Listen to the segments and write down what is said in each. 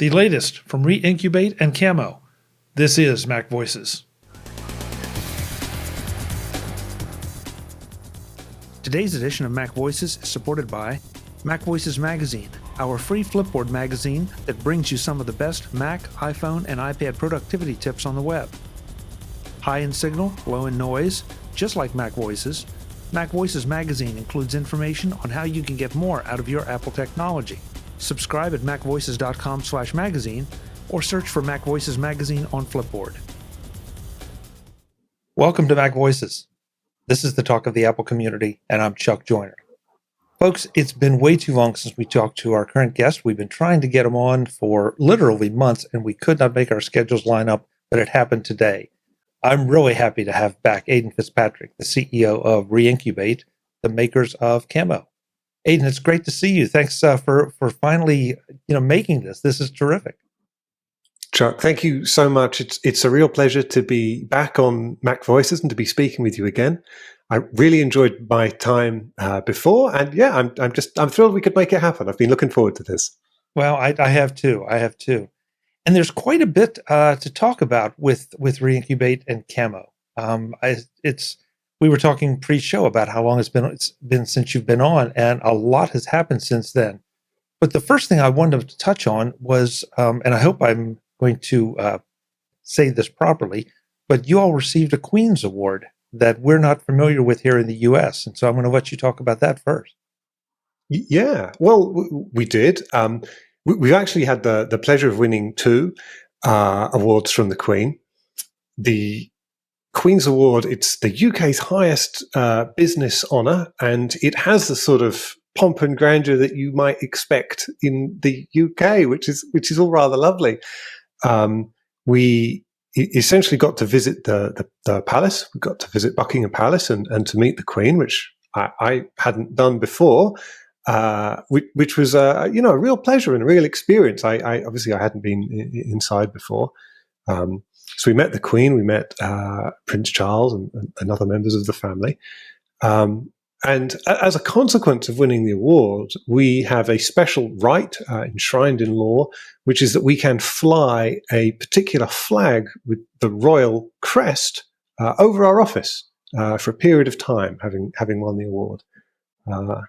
the latest from Reincubate and Camo. This is Mac Voices. Today's edition of Mac Voices is supported by MacVoices Magazine, our free Flipboard magazine that brings you some of the best Mac, iPhone, and iPad productivity tips on the web. High in signal, low in noise, just like Mac Voices, MacVoices Magazine includes information on how you can get more out of your Apple technology. Subscribe at macvoices.com/magazine or search for Mac Voices Magazine on Flipboard. Welcome to Mac Voices. This is the talk of the Apple community, and I'm Chuck Joyner. Folks, it's been way too long since we talked to our current guest. We've been trying to get him on for literally months, and we could not make our schedules line up, but it happened today. I'm really happy to have back Aidan Fitzpatrick, the CEO of Reincubate, the makers of Camo. Aidan, it's great to see you. Thanks for finally making this. This is terrific. Chuck, thank you so much. It's a real pleasure to be back on Mac Voices and to be speaking with you again. I really enjoyed my time before, and yeah, I'm thrilled we could make it happen. I've been looking forward to this. Well, I have too. And there's quite a bit to talk about with Reincubate and Camo. We were talking pre-show about how long it's been since you've been on, and a lot has happened since then. But the first thing I wanted to touch on was, and I hope I'm going to say this properly, but you all received a Queen's Award that we're not familiar with here in the U.S., and so I'm going to let you talk about that first. Yeah, well, we did. We've actually had the pleasure of winning two awards from the Queen. The Queen's Award, it's the UK's highest business honour, and it has the sort of pomp and grandeur that you might expect in the UK, which is all rather lovely. We essentially got to visit the palace. We got to visit Buckingham Palace and to meet the Queen, which I hadn't done before. Which was a real pleasure and a real experience. I obviously hadn't been inside before, so we met the Queen, we met Prince Charles and other members of the family, and as a consequence of winning the award, we have a special right enshrined in law, which is that we can fly a particular flag with the royal crest over our office for a period of time, having won the award,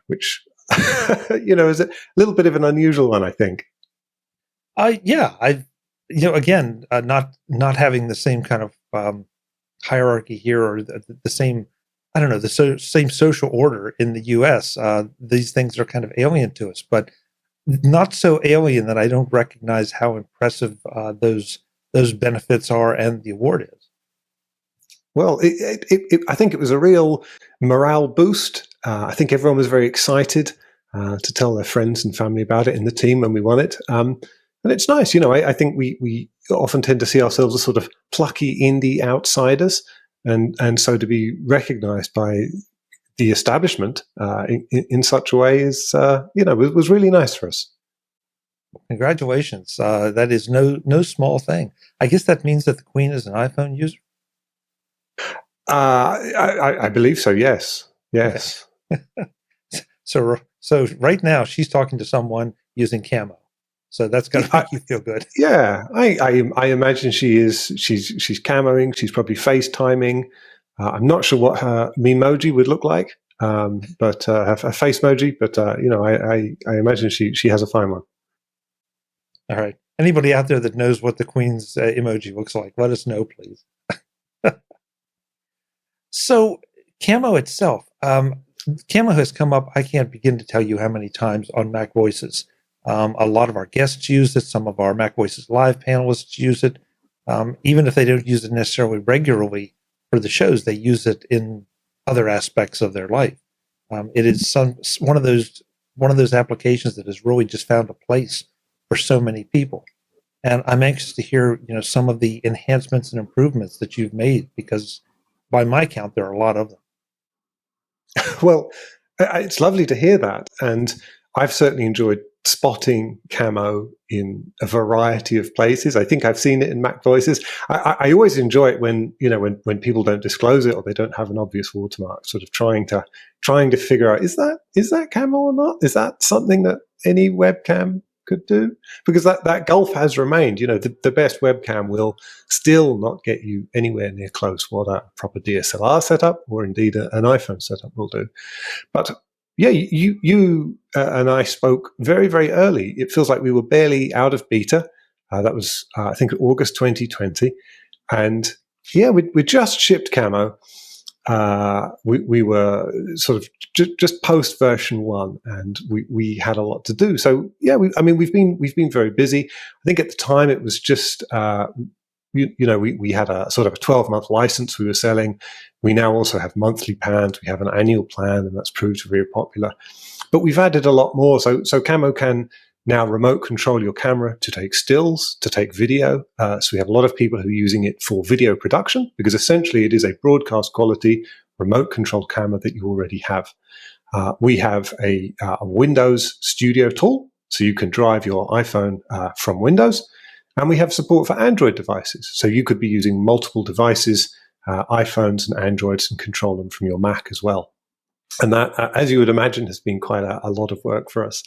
which. Is a little bit of an unusual one, I think. Not having the same kind of hierarchy here or the same, same social order in the U.S. These things are kind of alien to us, but not so alien that I don't recognize how impressive those benefits are and the award is. Well, I think it was a real morale boost. I think everyone was very excited to tell their friends and family about it in the team when we won it. And it's nice, I think we often tend to see ourselves as sort of plucky indie outsiders. And so to be recognized by the establishment in such a way is, was really nice for us. Congratulations. That is no small thing. I guess that means that the Queen is an iPhone user? I believe so. Yes. Yes. So right now she's talking to someone using Camo. So that's going to make you feel good. Yeah. I imagine she's camoing. She's probably FaceTiming. I'm not sure what her memoji would look like. But her face emoji, but I imagine she has a fine one. All right. Anybody out there that knows what the Queen's emoji looks like, let us know, please. So Camo itself, Camo has come up, I can't begin to tell you how many times on Mac Voices. A lot of our guests use it. Some of our Mac Voices Live panelists use it. Even if they don't use it necessarily regularly for the shows, they use it in other aspects of their life. It is one of those applications that has really just found a place for so many people. And I'm anxious to hear, some of the enhancements and improvements that you've made, because by my count, there are a lot of them. Well, it's lovely to hear that. And I've certainly enjoyed spotting Camo in a variety of places. I think I've seen it in Mac Voices. I always enjoy it when people don't disclose it or they don't have an obvious watermark, sort of trying to figure out, is that Camo or not? Is that something that any webcam could do, because that gulf has remained. The best webcam will still not get you anywhere near close what a proper DSLR setup or indeed an iPhone setup will do. But yeah, you and I spoke very, very early. It feels like we were barely out of beta. That was, I think, August 2020. And yeah, we just shipped Camo. We were sort of just post version 1, and we had a lot to do. So yeah, we've been very busy. I think at the time it was just we had a sort of a 12-month license we were selling. We now also have monthly plans. We have an annual plan, and that's proved very popular. But we've added a lot more. So Camo can now remote control your camera to take stills, to take video. So we have a lot of people who are using it for video production, because essentially it is a broadcast quality remote controlled camera that you already have. We have a Windows Studio tool, so you can drive your iPhone from Windows. And we have support for Android devices. So you could be using multiple devices, iPhones and Androids, and control them from your Mac as well. And that, as you would imagine, has been quite a lot of work for us.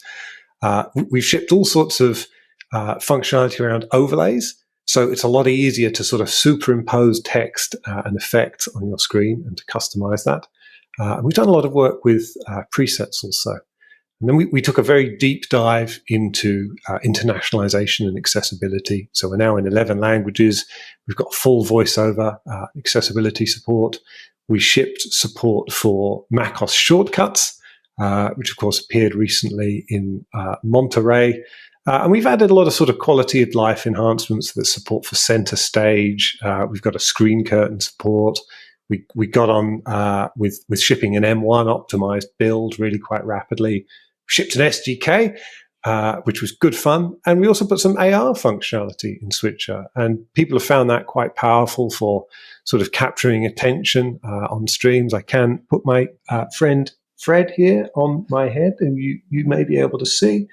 We've shipped all sorts of functionality around overlays. So it's a lot easier to sort of superimpose text and effects on your screen and to customize that. We've done a lot of work with presets also. And then we took a very deep dive into internationalization and accessibility. So we're now in 11 languages. We've got full voiceover accessibility support. We shipped support for macOS shortcuts, which of course appeared recently in Monterey. And we've added a lot of sort of quality of life enhancements that support for center stage. We've got a screen curtain support. We got on with shipping an M1 optimized build really quite rapidly. Shipped an SDK, which was good fun. And we also put some AR functionality in Switcher. And people have found that quite powerful for sort of capturing attention on streams. I can put my friend Fred here on my head, and you may be able to see.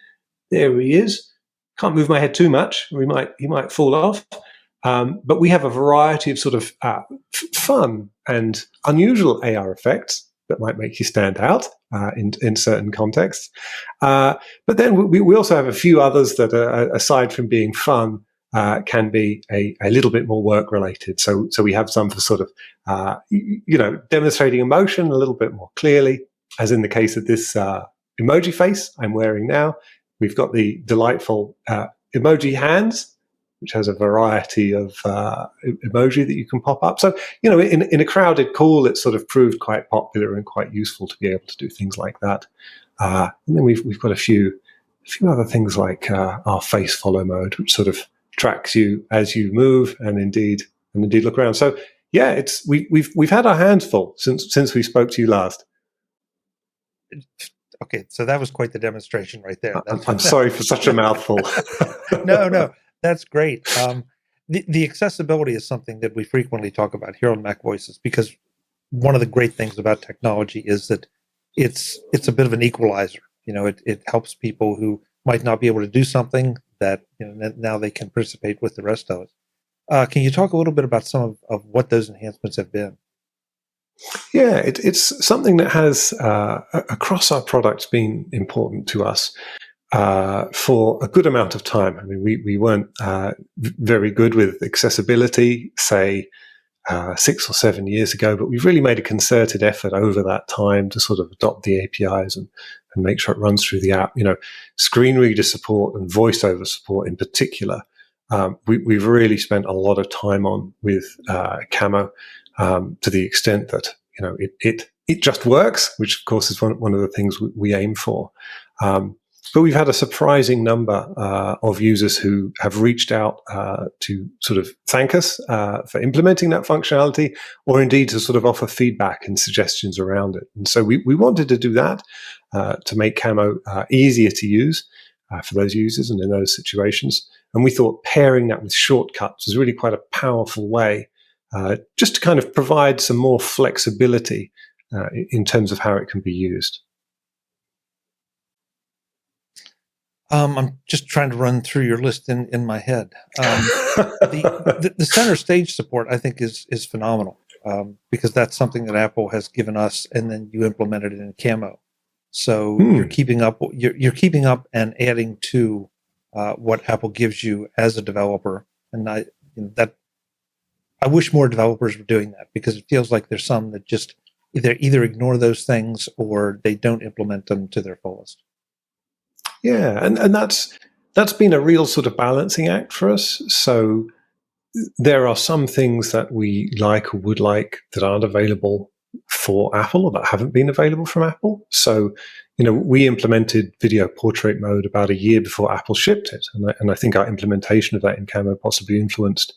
There he is. Can't move my head too much. He might fall off. But we have a variety of sort of fun and unusual AR effects that might make you stand out in certain contexts. But then we also have a few others that are, aside from being fun, can be a little bit more work related. So we have some for sort of, demonstrating emotion a little bit more clearly, as in the case of this emoji face I'm wearing now. We've got the delightful emoji hands, which has a variety of emoji that you can pop up. So, in a crowded call, it's sort of proved quite popular and quite useful to be able to do things like that. And then we've got a few other things like our face follow mode, which sort of tracks you as you move and indeed look around. So yeah, we've had our hands full since we spoke to you last. Okay, so that was quite the demonstration right there. I'm sorry for such a mouthful. No, that's great. The accessibility is something that we frequently talk about here on MacVoices, because one of the great things about technology is that it's a bit of an equalizer. It helps people who might not be able to do something that now they can participate with the rest of us. Can you talk a little bit about some of what those enhancements have been? Yeah, it's something that has, across our products, been important to us for a good amount of time. I mean, we weren't very good with accessibility, say, 6 or 7 years ago, but we've really made a concerted effort over that time to sort of adopt the APIs and make sure it runs through the app. Screen reader support and voiceover support in particular, we've really spent a lot of time on with Camo, to the extent that it just works, which of course is one of the things we aim for. But we've had a surprising number of users who have reached out to sort of thank us for implementing that functionality, or indeed to sort of offer feedback and suggestions around it. And so we wanted to do that to make Camo easier to use for those users and in those situations. And we thought pairing that with shortcuts was really quite a powerful way just to kind of provide some more flexibility in terms of how it can be used. I'm just trying to run through your list in my head. The center stage support, I think, is phenomenal, because that's something that Apple has given us, and then you implemented it in Camo. So you're keeping up and adding to what Apple gives you as a developer. And I wish more developers were doing that, because it feels like there's some that just either ignore those things or they don't implement them to their fullest. Yeah, and that's been a real sort of balancing act for us. So there are some things that we like or would like that aren't available for Apple, or that haven't been available from Apple. So, we implemented video portrait mode about a year before Apple shipped it. And I think our implementation of that in Camo possibly influenced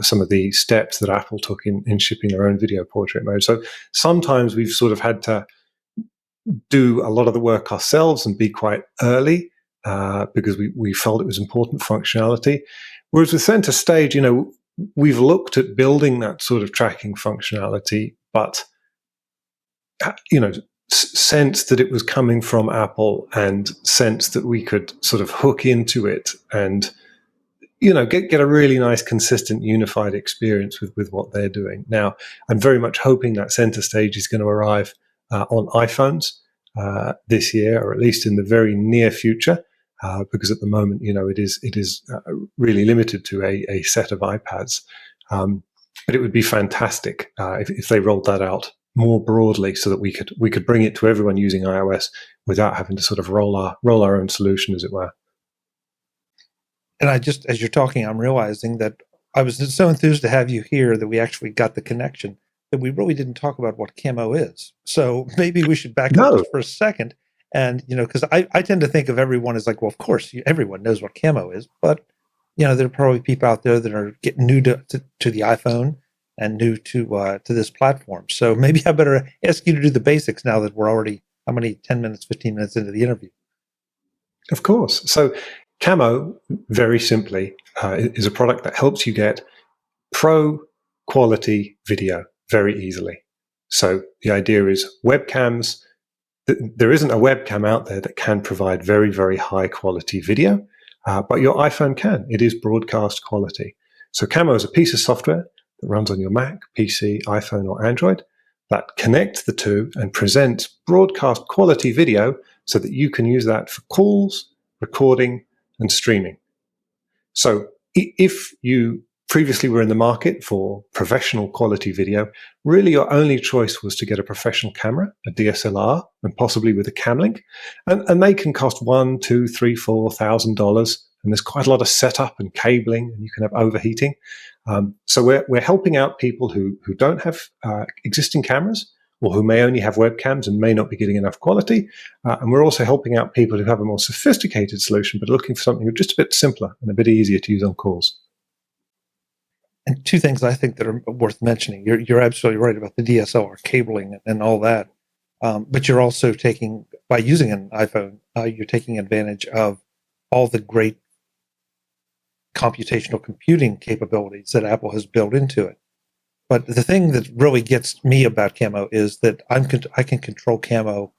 some of the steps that Apple took in shipping their own video portrait mode. So sometimes we've sort of had to do a lot of the work ourselves and be quite early because we felt it was important functionality. Whereas with Center Stage, we've looked at building that sort of tracking functionality, but sensed that it was coming from Apple, and sensed that we could sort of hook into it and get a really nice, consistent, unified experience with what they're doing. Now, I'm very much hoping that Center Stage is going to arrive on iPhones this year, or at least in the very near future, because at the moment, it is really limited to a set of iPads. But it would be fantastic if they rolled that out more broadly, so that we could bring it to everyone using iOS without having to sort of roll our own solution, as it were. And as you're talking, I'm realizing that I was so enthused to have you here that we actually got the connection, that we really didn't talk about what Camo is. So maybe we should back up just for a second. And, because I tend to think of everyone as like, well, of course, everyone knows what Camo is. But, there are probably people out there that are getting new to the iPhone and new to this platform. So maybe I better ask you to do the basics now that we're already, 10 minutes, 15 minutes into the interview. Of course. So Camo, very simply, is a product that helps you get pro quality video very easily. So the idea is webcams. There isn't a webcam out there that can provide very, very high quality video, but your iPhone can. It is broadcast quality. So Camo is a piece of software that runs on your Mac, PC, iPhone, or Android that connects the two and presents broadcast quality video so that you can use that for calls, recording, and streaming. So if you previously were in the market for professional quality video, really your only choice was to get a professional camera, a DSLR, and possibly with a cam link. And they can cost $1,000, $2,000, $3,000, $4,000. And there's quite a lot of setup and cabling, and you can have overheating. So we're helping out people who don't have existing cameras, or who may only have webcams and may not be getting enough quality. And we're also helping out people who have a more sophisticated solution, but are looking for something just a bit simpler and a bit easier to use on calls. And two things I think that are worth mentioning. You're absolutely right about the DSLR cabling and all that. But you're also by using an iPhone, you're taking advantage of all the great computational computing capabilities that Apple has built into it. But the thing that really gets me about Camo is that I can control Camo.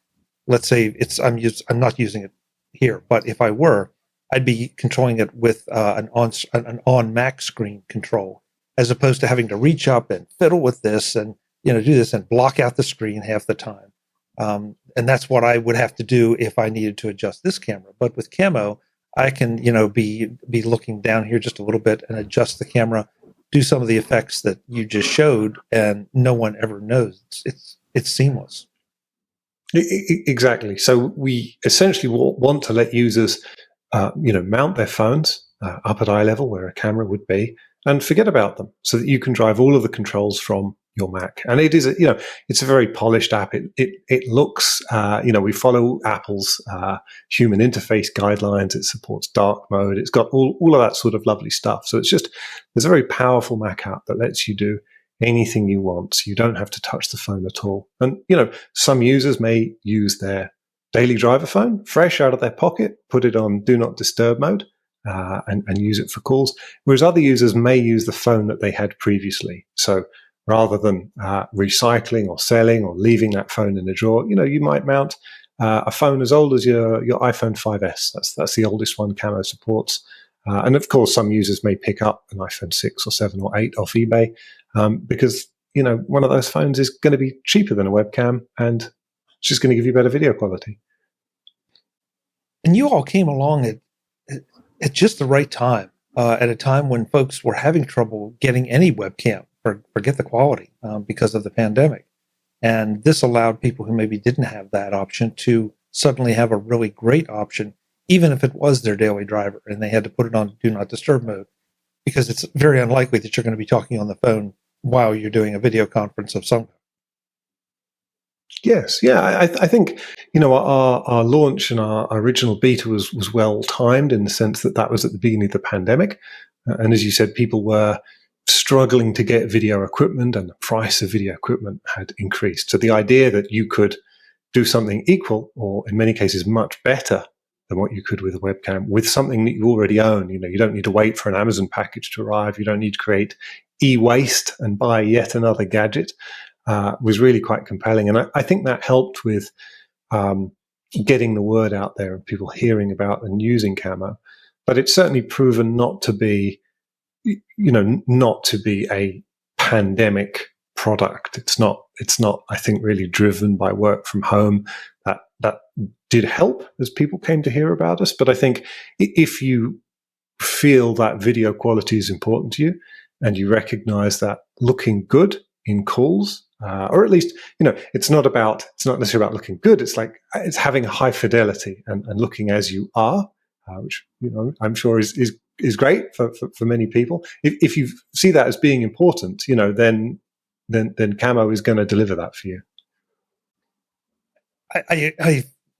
Let's say I'm not using it here, but if I were, I'd be controlling it with an on Mac screen control, as opposed to having to reach up and fiddle with this and do this and block out the screen half the time. And that's what I would have to do if I needed to adjust this camera. But with Camo, I can be looking down here just a little bit and adjust the camera, do some of the effects that you just showed, and no one ever knows. It's seamless. Exactly. So we essentially want to let users, mount their phones up at eye level where a camera would be, and forget about them, so that you can drive all of the controls from your Mac. And it is, it's a very polished app. It looks, we follow Apple's human interface guidelines. It supports dark mode. It's got all of that sort of lovely stuff. So there's a very powerful Mac app that lets you do anything you want. So you don't have to touch the phone at all. And, some users may use their daily driver phone fresh out of their pocket, put it on do not disturb mode, and use it for calls. Whereas other users may use the phone that they had previously. So rather than recycling or selling or leaving that phone in the drawer, you might mount a phone as old as your iPhone 5S. That's the oldest one Camo supports. And of course, some users may pick up an iPhone 6 or 7 or 8 off eBay because, one of those phones is going to be cheaper than a webcam, and it's just going to give you better video quality. And you all came along at just the right time, at a time when folks were having trouble getting any webcam, forget the quality, because of the pandemic. And this allowed people who maybe didn't have that option to suddenly have a really great option, even if it was their daily driver and they had to put it on do not disturb mode, because it's very unlikely that you're going to be talking on the phone while you're doing a video conference of some kind. Yes, yeah, I think our launch and our original beta was well timed in the sense that was at the beginning of the pandemic, and as you said, people were struggling to get video equipment, and the price of video equipment had increased. So the idea that you could do something equal, or in many cases much better than what you could with a webcam, with something that you already own. You don't need to wait for an Amazon package to arrive. You don't need to create e-waste and buy yet another gadget. Was really quite compelling. And I think that helped with getting the word out there and people hearing about and using Camo. But it's certainly proven not to be, not to be a pandemic product. It's not, I think, really driven by work from home. That did help as people came to hear about us. But I think if you feel that video quality is important to you and you recognize that looking good in calls, or at least, it's not necessarily about looking good. It's having a high fidelity and looking as you are, which, I'm sure is great for many people. If you see that as being important, then Camo is going to deliver that for you.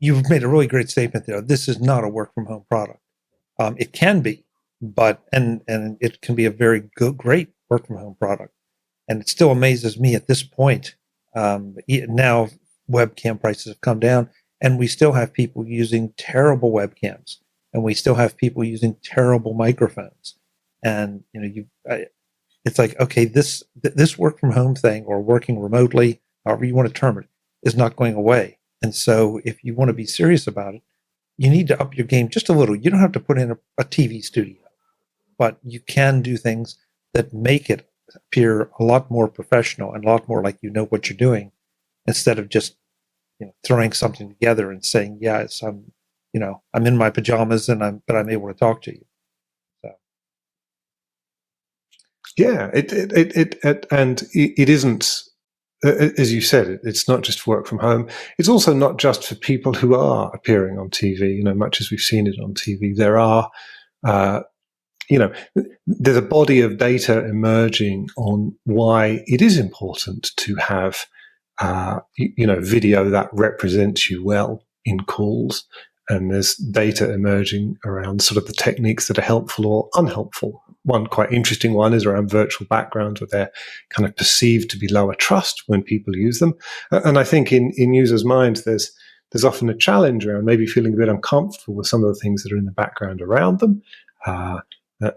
You've made a really great statement there. This is not a work from home product. It can be, but and it can be a very great work from home product. And it still amazes me at this point. Now webcam prices have come down, and we still have people using terrible webcams, and we still have people using terrible microphones. And it's like, okay, this work from home thing, or working remotely, however you want to term it, is not going away. And so, if you want to be serious about it, you need to up your game just a little. You don't have to put in a TV studio, but you can do things that make it appear a lot more professional and a lot more like what you're doing, instead of just throwing something together and saying, yes, I'm in my pajamas and I'm able to talk to you. So yeah, it isn't, as you said, it's not just work from home. It's also not just for people who are appearing on TV. Much as we've seen it on TV, there are there's a body of data emerging on why it is important to have, video that represents you well in calls. And there's data emerging around sort of the techniques that are helpful or unhelpful. One quite interesting one is around virtual backgrounds, where they're kind of perceived to be lower trust when people use them. And I think in users' minds, there's often a challenge around maybe feeling a bit uncomfortable with some of the things that are in the background around them.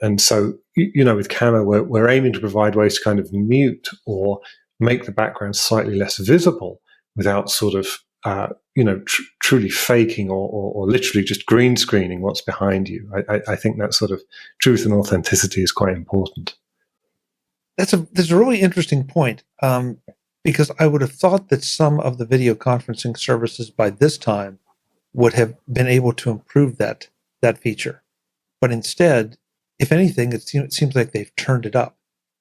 And so, with Camo, we're aiming to provide ways to kind of mute or make the background slightly less visible without sort of, truly faking or literally just green screening what's behind you. I think that sort of truth and authenticity is quite important. That's a really interesting point, because I would have thought that some of the video conferencing services by this time would have been able to improve that feature. But instead, if anything, it seems like they've turned it up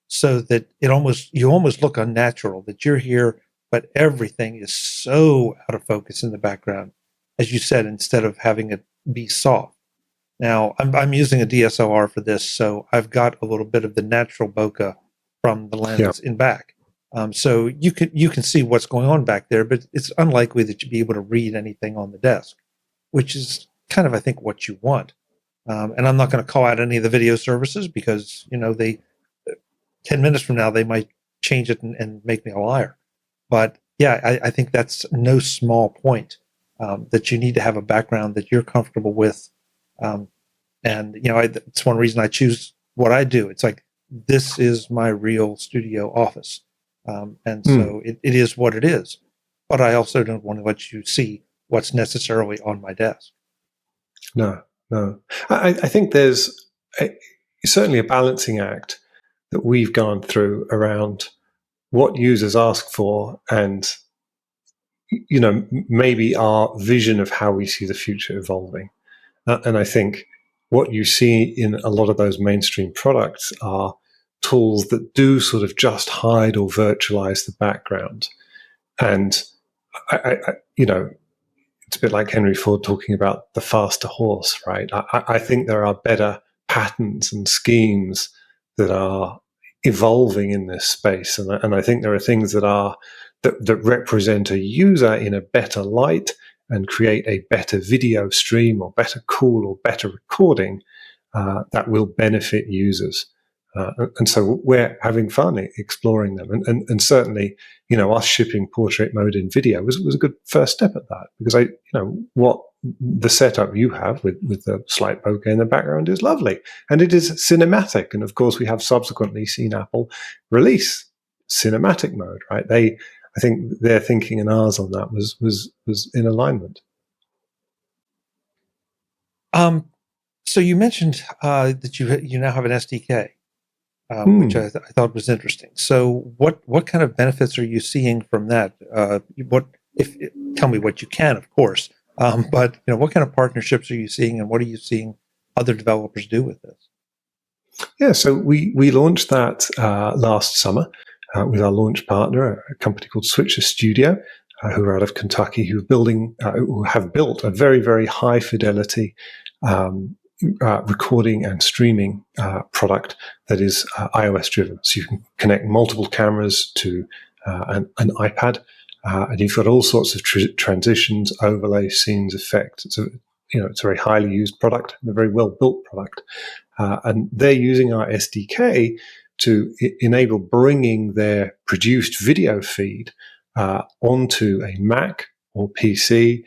so that you almost look unnatural, that you're here, but everything is so out of focus in the background, as you said, instead of having it be soft. Now, I'm using a DSLR for this, so I've got a little bit of the natural bokeh from the lens in back. So you can see what's going on back there, but it's unlikely that you'll be able to read anything on the desk, which is kind of, I think, what you want. And I'm not going to call out any of the video services because, they 10 minutes from now, they might change it and make me a liar. But yeah, I think that's no small point, that you need to have a background that you're comfortable with. And, it's one reason I choose what I do. It's like, this is my real studio office. And so it is what it is. But I also don't want to let you see what's necessarily on my desk. No. I think there's certainly a balancing act that we've gone through around what users ask for and, maybe our vision of how we see the future evolving. And I think, what you see in a lot of those mainstream products are tools that do sort of just hide or virtualize the background. And it's a bit like Henry Ford talking about the faster horse, right? I think there are better patterns and schemes that are evolving in this space, and I think there are things that represent a user in a better light and create a better video stream or better call or better recording that will benefit users. And so we're having fun exploring them. And certainly, us shipping portrait mode in video was a good first step at that, because what the setup you have with the slight bokeh in the background is lovely. And it is cinematic. And of course, we have subsequently seen Apple release cinematic mode, right? I think their thinking and ours on that was in alignment. So you mentioned that you now have an SDK. Which I thought was interesting. So, what kind of benefits are you seeing from that? Tell me what you can, of course. But what kind of partnerships are you seeing, and what are you seeing other developers do with this? Yeah, so we launched that last summer with our launch partner, a company called Switcher Studio, who are out of Kentucky, who have built a very, very high fidelity recording and streaming product that is iOS driven. So you can connect multiple cameras to an iPad, and you've got all sorts of transitions, overlays, scenes, effects. It's a very highly used product, and a very well built product, and they're using our SDK to enable bringing their produced video feed onto a Mac or PC.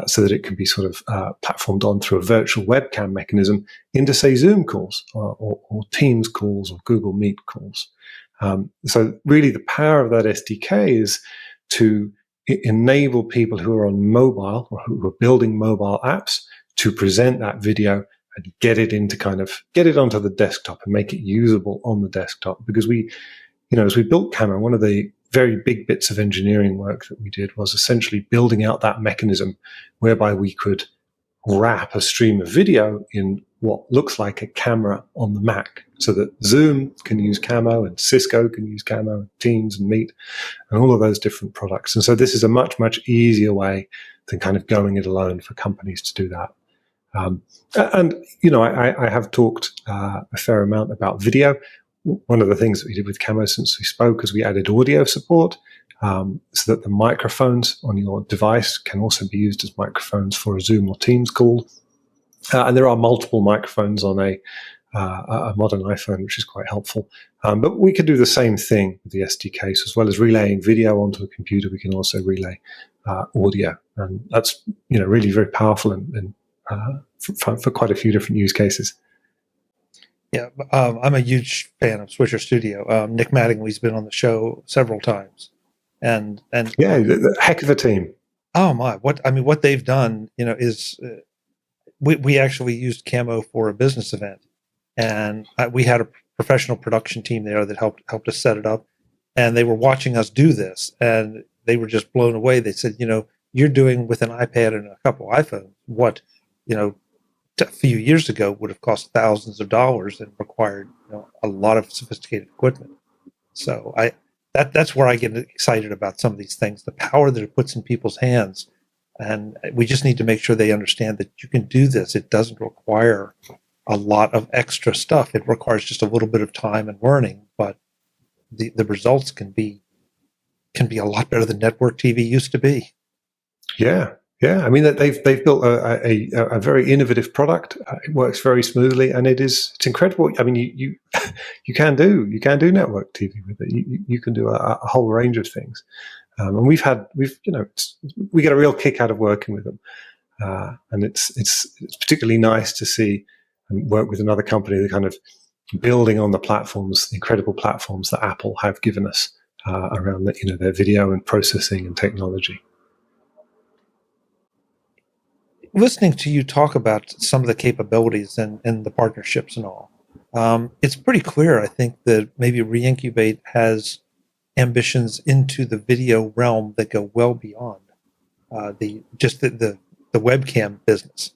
So that it can be sort of platformed on through a virtual webcam mechanism into, say, Zoom calls or Teams calls or Google Meet calls. So really the power of that SDK is to enable people who are on mobile or who are building mobile apps to present that video and get it onto the desktop and make it usable on the desktop. Because as we built Camo, one of the very big bits of engineering work that we did was essentially building out that mechanism whereby we could wrap a stream of video in what looks like a camera on the Mac, so that Zoom can use Camo and Cisco can use Camo, Teams and Meet, and all of those different products. And so this is a much, much easier way than kind of going it alone for companies to do that. I have talked a fair amount about video. One of the things that we did with Camo since we spoke is we added audio support, so that the microphones on your device can also be used as microphones for a Zoom or Teams call. And there are multiple microphones on a modern iPhone, which is quite helpful. But we could do the same thing with the SDK. So as well as relaying video onto a computer, we can also relay audio. And that's really very powerful and for quite a few different use cases. Yeah, I'm a huge fan of Switcher Studio. Nick Mattingly's been on the show several times, and yeah, the heck of a team. Oh my! What they've done, is we actually used Camo for a business event, and we had a professional production team there that helped us set it up, and they were watching us do this, and they were just blown away. They said, you're doing with an iPad and a couple iPhones what, a few years ago would have cost thousands of dollars and required a lot of sophisticated equipment. So that's where I get excited about some of these things, the power that it puts in people's hands. And we just need to make sure they understand that you can do this. It doesn't require a lot of extra stuff. It requires just a little bit of time and learning, but the results can be a lot better than network TV used to be. Yeah. Yeah, I mean they've built a very innovative product. It works very smoothly, and it's incredible. I mean, you can do network TV with it. You can do a whole range of things, and we get a real kick out of working with them, and it's particularly nice to see and work with another company that kind of building on the incredible platforms that Apple have given us around their video and processing and technology. Listening to you talk about some of the capabilities and the partnerships and all, it's pretty clear, I think, that maybe Reincubate has ambitions into the video realm that go well beyond the webcam business.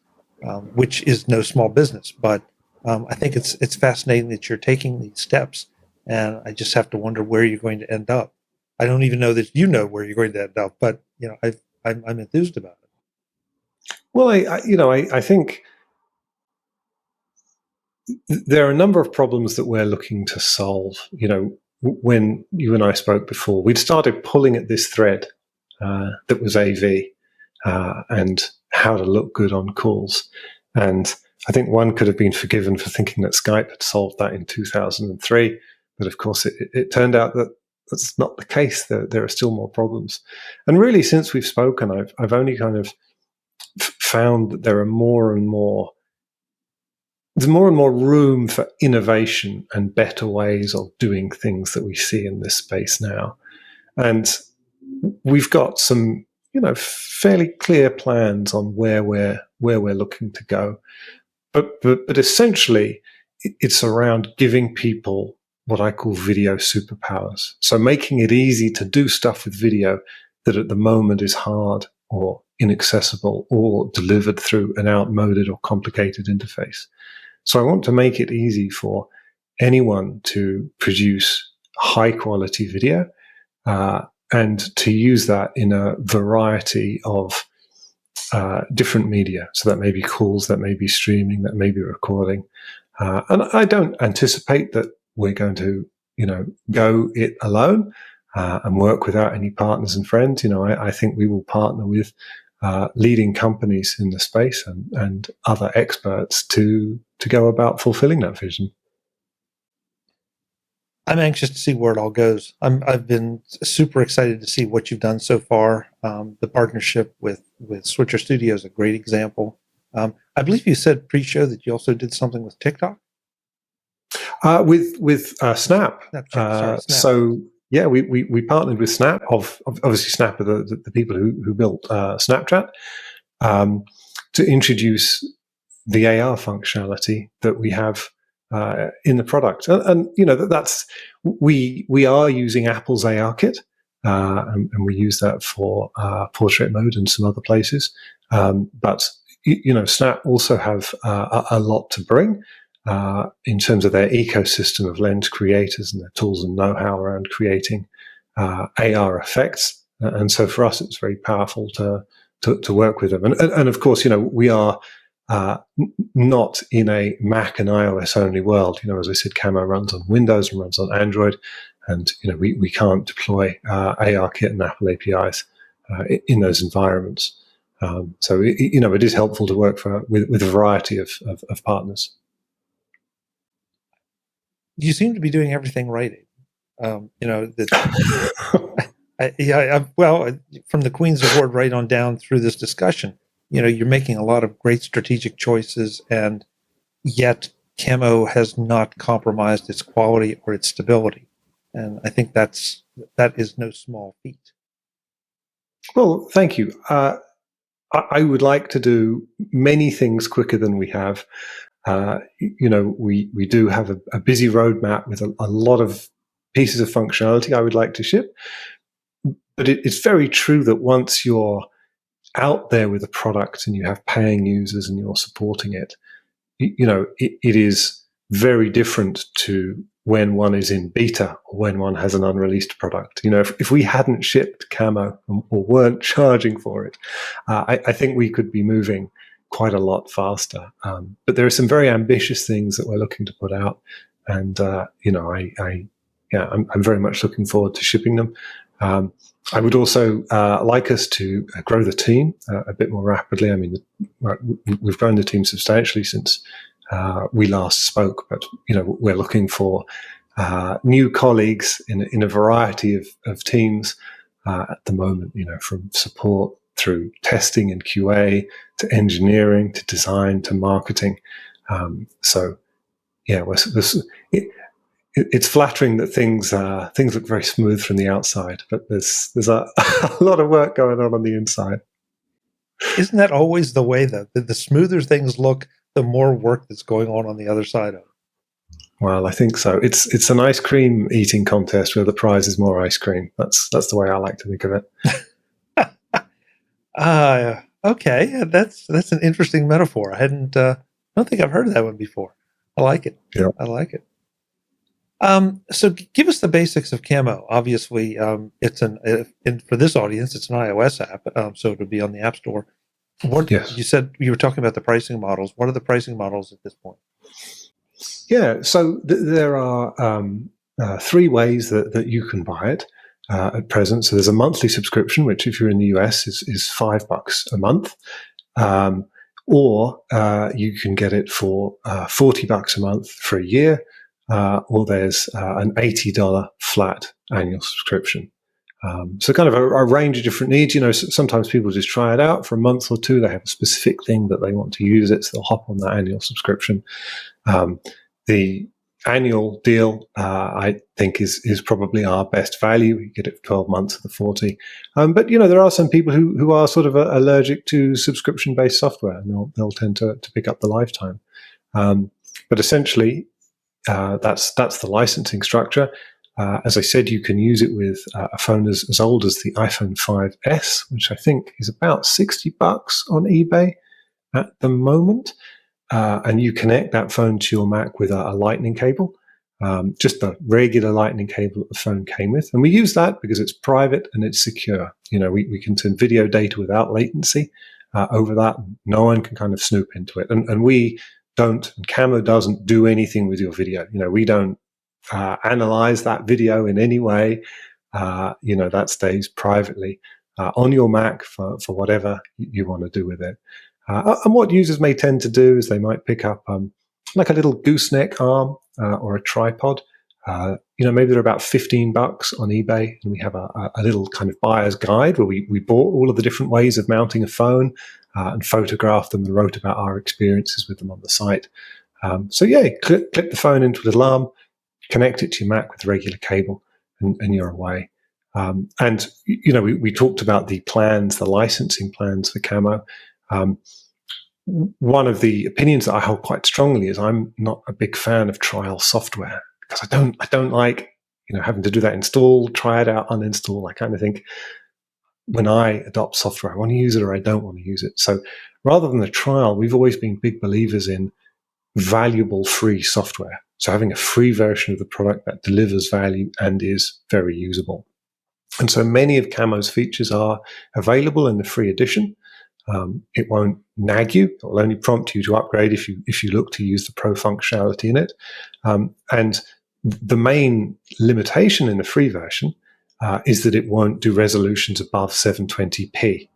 which is no small business. But I think it's fascinating that you're taking these steps, and I just have to wonder where you're going to end up. I don't even know that you know where you're going to end up, but I'm enthused about it. Well, I think there are a number of problems that we're looking to solve. When you and I spoke before, we'd started pulling at this thread that was AV and how to look good on calls. And I think one could have been forgiven for thinking that Skype had solved that in 2003. But of course, it turned out that that's not the case. There are still more problems. And really, since we've spoken, I've only kind of found that there are there's more and more room for innovation and better ways of doing things that we see in this space now. And we've got some, fairly clear plans on where we're looking to go. But essentially, it's around giving people what I call video superpowers. So making it easy to do stuff with video that at the moment is hard or inaccessible or delivered through an outmoded or complicated interface. So I want to make it easy for anyone to produce high quality video and to use that in a variety of different media. So that may be calls, that may be streaming, that may be recording. And I don't anticipate that we're going to, go it alone and work without any partners and friends. I think we will partner with leading companies in the space and other experts to go about fulfilling that vision. I'm anxious to see where it all goes. I've been super excited to see what you've done so far. The partnership with Switcher Studio is a great example. I believe you said pre-show that you also did something with TikTok? With Snap. Snap. So yeah, we partnered with Snap. Obviously, Snap are the people who built Snapchat to introduce the AR functionality that we have in the product, and that's we are using Apple's AR kit, and we use that for portrait mode and some other places. But Snap also have a lot to bring in terms of their ecosystem of lens creators and their tools and know-how around creating AR effects. And so for us, it's very powerful to work with them. And of course, we are not in a Mac and iOS only world. As I said, Camo runs on Windows and runs on Android, and we can't deploy ARKit and Apple APIs in those environments. So it is helpful to work with a variety of partners. You seem to be doing everything right. Well, from the Queen's Award right on down through this discussion, you're making a lot of great strategic choices, and yet Camo has not compromised its quality or its stability. And I think that is no small feat. Well, thank you. I would like to do many things quicker than we have. We do have a busy roadmap with a lot of pieces of functionality I would like to ship. But it's very true that once you're out there with a product and you have paying users and you're supporting it, it is very different to when one is in beta or when one has an unreleased product. If we hadn't shipped Camo or weren't charging for it, I think we could be moving quite a lot faster. But there are some very ambitious things that we're looking to put out, and I'm very much looking forward to shipping them. I would also like us to grow the team a bit more rapidly. I mean, we've grown the team substantially since we last spoke, but we're looking for new colleagues in a variety of teams at the moment. From support through testing and QA to engineering to design to marketing. It's flattering that things look very smooth from the outside, but there's a lot of work going on the inside. Isn't that always the way, though? The smoother things look, the more work that's going on the other side of it. Well, I think so. It's an ice cream eating contest where the prize is more ice cream. That's the way I like to think of it. Okay, that's an interesting metaphor. I hadn't. I don't think I've heard of that one before. I like it. Yeah. I like it. So give us the basics of Camo. Obviously, it's for this audience, it's an iOS app, so it would be on the App Store. What Yes. you said you were talking about the pricing models. What are the pricing models at this point? Yeah. So there are three ways that you can buy it at present. So there's a monthly subscription, which if you're in the US is $5 a month. Or you can get it for $40 a month for a year, or there's an $80 flat annual subscription. So kind of a range of different needs. You know, sometimes people just try it out for a month or two. They have a specific thing that they want to use it, so they'll hop on that annual subscription. The annual deal, I think, is probably our best value. We get it for 12 months for the 40. But, you know, there are some people who are sort of allergic to subscription-based software, and they'll tend to pick up the lifetime. But essentially, that's the licensing structure. As I said, you can use it with a phone as old as the iPhone 5S, which I think is about $60 on eBay at the moment. And you connect that phone to your Mac with a lightning cable, just the regular lightning cable that the phone came with. And we use that because it's private and it's secure. You know, we can send video data without latency over that. No one can kind of snoop into it. And we don't, and Camo doesn't do anything with your video. You know, we don't analyze that video in any way. You know, that stays privately on your Mac for whatever you want to do with it. And what users may tend to do is they might pick up like a little gooseneck arm or a tripod. You know, maybe they're about $15 on eBay, and we have a little kind of buyer's guide where we bought all of the different ways of mounting a phone and photographed them and wrote about our experiences with them on the site. So yeah, clip the phone into a little arm, connect it to your Mac with a regular cable, and you're away. And, you know, we talked about the plans, the licensing plans for Camo. One of the opinions that I hold quite strongly is I'm not a big fan of trial software, because I don't like, you know, having to do that install, try it out, uninstall. I kind of think when I adopt software, I want to use it or I don't want to use it. So rather than a trial, we've always been big believers in valuable free software. So having a free version of the product that delivers value and is very usable. And so many of Camo's features are available in the free edition. It won't nag you. It will only prompt you to upgrade if you look to use the pro functionality in it. And the main limitation in the free version is that it won't do resolutions above 720p.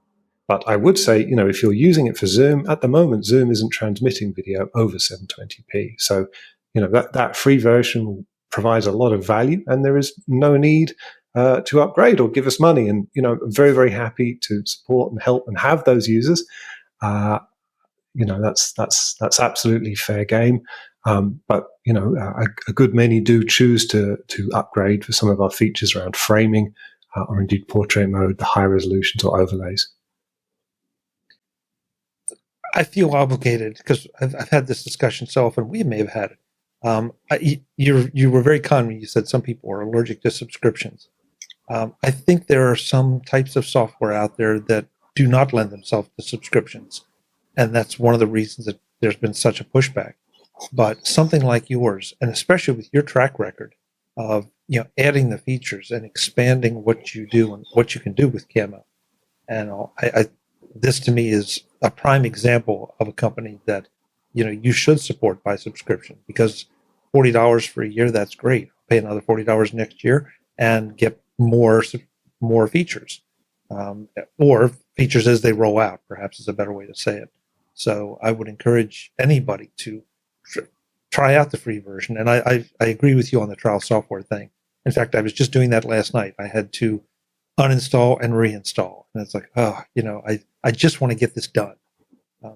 But I would say, you know, if you're using it for Zoom, at the moment, Zoom isn't transmitting video over 720p. So, you know, that free version provides a lot of value, and there is no need to upgrade or give us money. And, you know, I'm very, very happy to support and help and have those users. You know, that's absolutely fair game. But, you know, a good many do choose to upgrade for some of our features around framing or indeed portrait mode, the high resolutions or overlays. I feel obligated because I've had this discussion so often. We may have had it. You were very kind when you said some people are allergic to subscriptions. I think there are some types of software out there that do not lend themselves to subscriptions, and that's one of the reasons that there's been such a pushback. But something like yours, and especially with your track record of, you know, adding the features and expanding what you do and what you can do with Camo, and this to me is a prime example of a company that, you know, you should support by subscription, because $40 for a year, that's great. I'll pay another $40 next year and get more features, or features as they roll out, perhaps is a better way to say it. So I would encourage anybody to try out the free version. And I agree with you on the trial software thing. In fact, I was just doing that last night. I had to uninstall and reinstall. And it's like, oh, you know, I just want to get this done.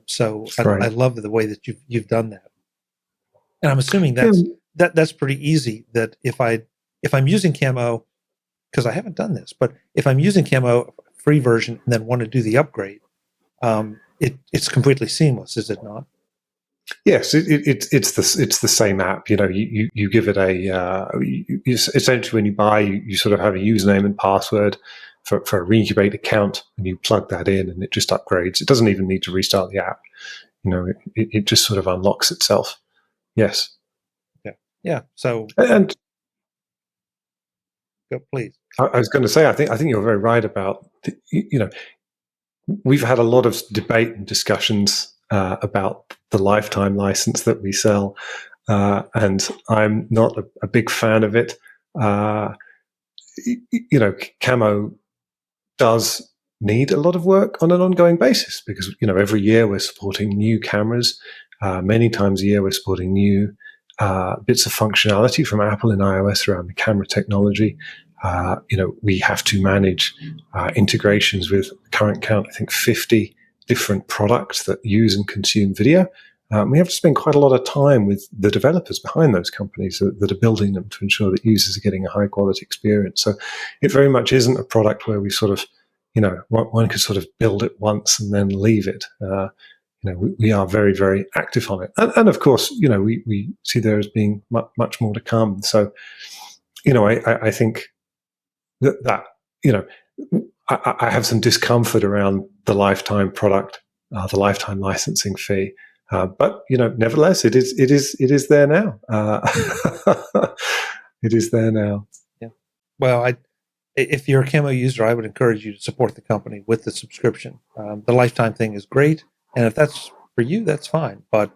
So right. I love the way that you've done that. And I'm assuming that's pretty easy, that if I'm using Camo, because I haven't done this, but if I'm using Camo free version and then want to do the upgrade, it's completely seamless, is it not? Yes, it's the same app. You know, you give it essentially when you buy, you sort of have a username and password. for a Reincubate account, and you plug that in and it just upgrades. It doesn't even need to restart the app. It just sort of unlocks itself. Yes. Yeah. So, and go, please. I was going to say, I think you're very right about, we've had a lot of debate and discussions about the lifetime license that we sell, and I'm not a big fan of it. Camo does need a lot of work on an ongoing basis because, every year we're supporting new cameras. Many times a year we're supporting new bits of functionality from Apple and iOS around the camera technology. We have to manage integrations with current count, I think 50 different products that use and consume video. We have to spend quite a lot of time with the developers behind those companies that are building them to ensure that users are getting a high quality experience. So it very much isn't a product where we sort of, one could sort of build it once and then leave it. We are very, very active on it. And of course, we see there as being much more to come. So, I think that I have some discomfort around the lifetime product, the lifetime licensing fee. But nevertheless, it is there now. It is there now. Yeah. Well, if you're a Camo user, I would encourage you to support the company with the subscription. The lifetime thing is great, and if that's for you, that's fine. But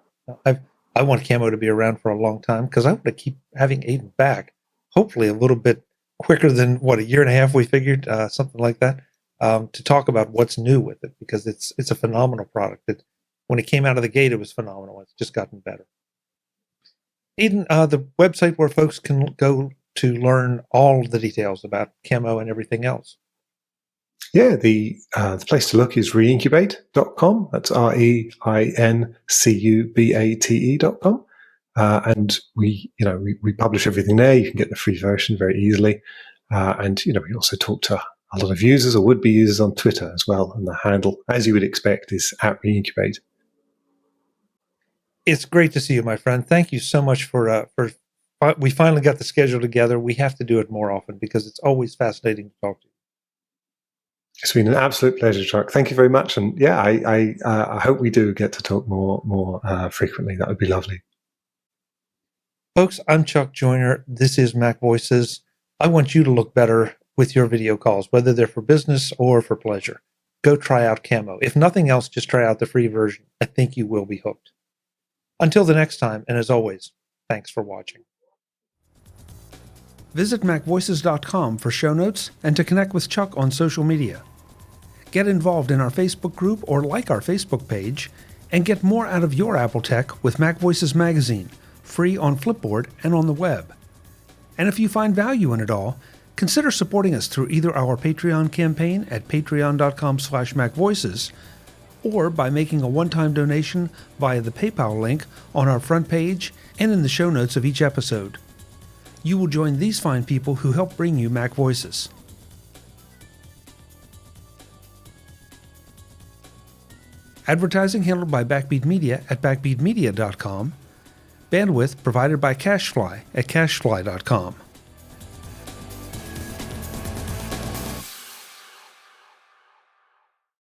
I want Camo to be around for a long time because I want to keep having Aidan back. Hopefully, a little bit quicker than a year and a half we figured, something like that, to talk about what's new with it because it's a phenomenal product. When it came out of the gate, it was phenomenal. It's just gotten better. Aidan, the website where folks can go to learn all the details about Camo and everything else. Yeah, the place to look is reincubate.com. That's reincubate.com. And we publish everything there. You can get the free version very easily. And we also talk to a lot of users or would-be users on Twitter as well. And the handle, as you would expect, is @reincubate. It's great to see you, my friend. Thank you so much for we finally got the schedule together. We have to do it more often because it's always fascinating to talk to you. It's been an absolute pleasure, Chuck. Thank you very much. And yeah, I hope we do get to talk more frequently. That would be lovely. Folks, I'm Chuck Joyner. This is Mac Voices. I want you to look better with your video calls, whether they're for business or for pleasure. Go try out Camo. If nothing else, just try out the free version. I think you will be hooked. Until the next time, and as always, thanks for watching. Visit MacVoices.com for show notes and to connect with Chuck on social media. Get involved in our Facebook group or like our Facebook page, and get more out of your Apple tech with MacVoices Magazine, free on Flipboard and on the web. And if you find value in it all, consider supporting us through either our Patreon campaign at patreon.com/MacVoices or by making a one-time donation via the PayPal link on our front page and in the show notes of each episode. You will join these fine people who help bring you Mac Voices. Advertising handled by Backbeat Media at backbeatmedia.com. Bandwidth provided by CashFly at cashfly.com.